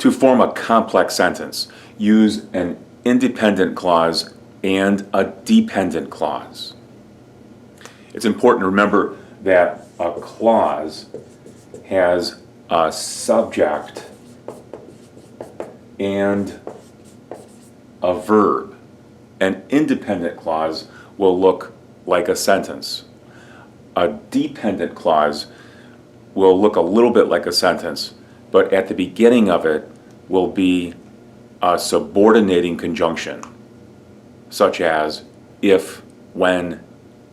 To form a complex sentence, use an independent clause and a dependent clause. It's important to remember that a clause has a subject and a verb. An independent clause will look like a sentence. A dependent clause will look a little bit like a sentence, but at the beginning of it will be a subordinating conjunction, such as if, when,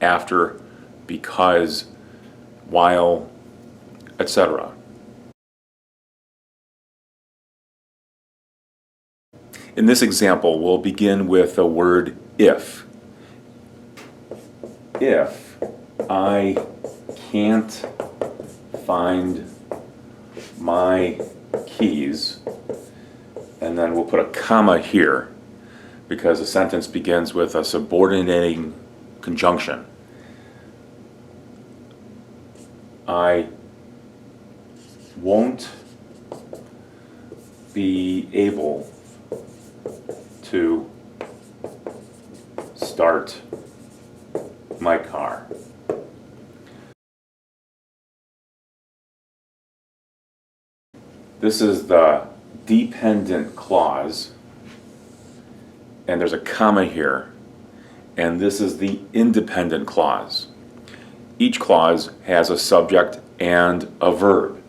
after, because, while, etc. In this example, we'll begin with the word if. If I can't find my keys, and then we'll put a comma here because the sentence begins with a subordinating conjunction. I won't be able to start my car. This is the dependent clause, and there's a comma here, and this is the independent clause. Each clause has a subject and a verb.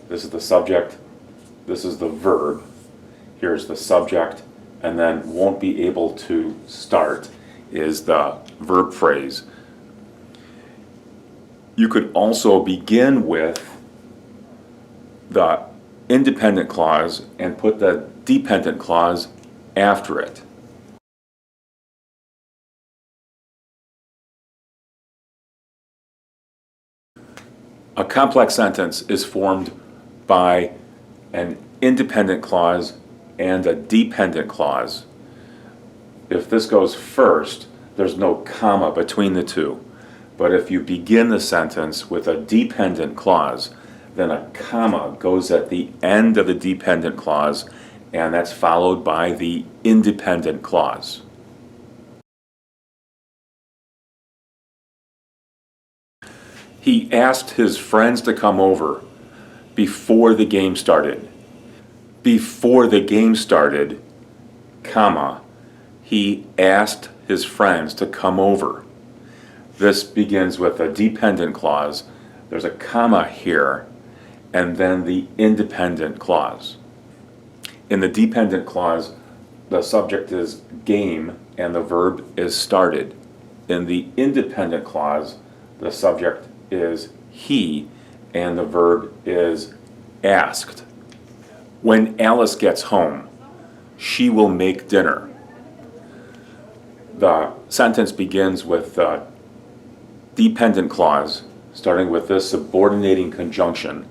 This is the subject, this is the verb, here's the subject, and then won't be able to start is the verb phrase. You could also begin with the independent clause and put the dependent clause after it. A complex sentence is formed by an independent clause and a dependent clause. If this goes first, there's no comma between the two. But if you begin the sentence with a dependent clause, then a comma goes at the end of the dependent clause, and that's followed by the independent clause. He asked his friends to come over before the game started. Before the game started, comma, he asked his friends to come over. This begins with a dependent clause. There's a comma here, and then the independent clause. In the dependent clause, the subject is game and the verb is started. In the independent clause, the subject is he and the verb is asked. When Alice gets home, she will make dinner. The sentence begins with the dependent clause, starting with this subordinating conjunction,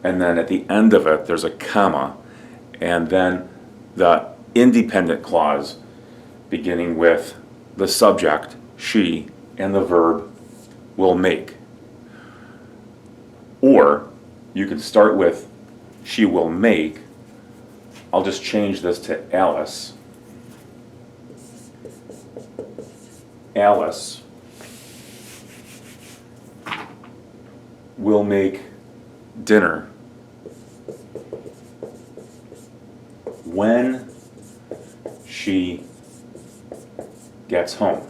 and then at the end of it there's a comma, and then the independent clause beginning with the subject, she, and the verb, will make. Or you could start with she will make. I'll just change this to Alice. Alice will make dinner when she gets home.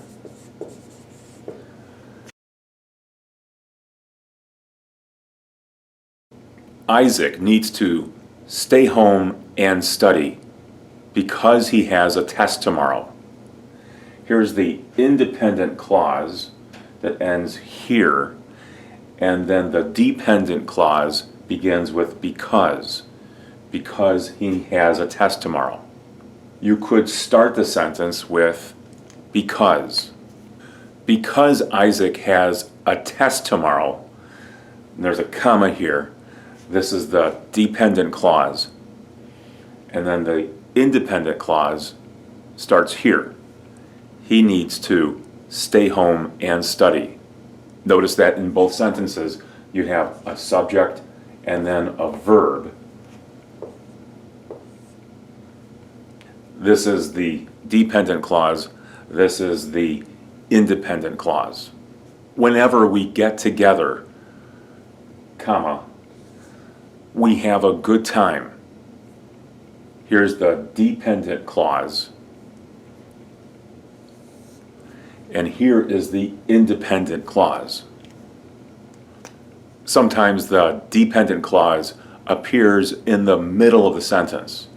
Isaac needs to stay home and study because he has a test tomorrow. Here's the independent clause that ends here, and then the dependent clause begins with because he has a test tomorrow. You could start the sentence with because Isaac has a test tomorrow, and there's a comma here. This is the dependent clause, and then the independent clause starts here. He needs to stay home and study. Notice that in both sentences you have a subject and then a verb. This is the dependent clause. This is the independent clause. Whenever we get together, comma, we have a good time. Here's the dependent clause. And here is the independent clause. Sometimes the dependent clause appears in the middle of the sentence.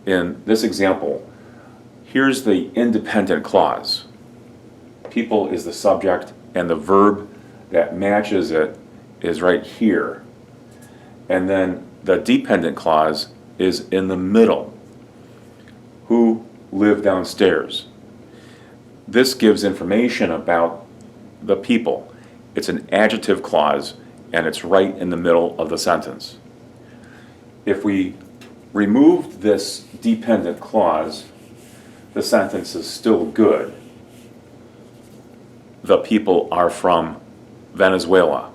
In this example, here's the independent clause. People is the subject, and the verb that matches it is right here. And then the dependent clause is in the middle. Who live downstairs? This gives information about the people. It's an adjective clause, and it's right in the middle of the sentence. If we removed this dependent clause, the sentence is still good. The people are from Venezuela.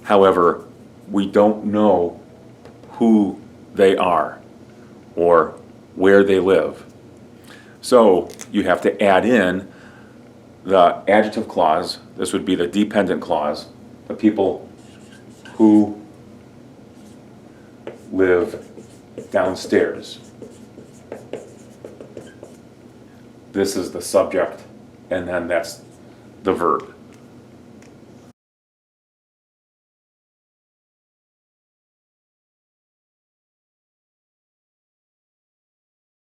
However, we don't know who they are or where they live. So you have to add in the adjective clause. This would be the dependent clause. The people who live downstairs. This is the subject, and then that's the verb.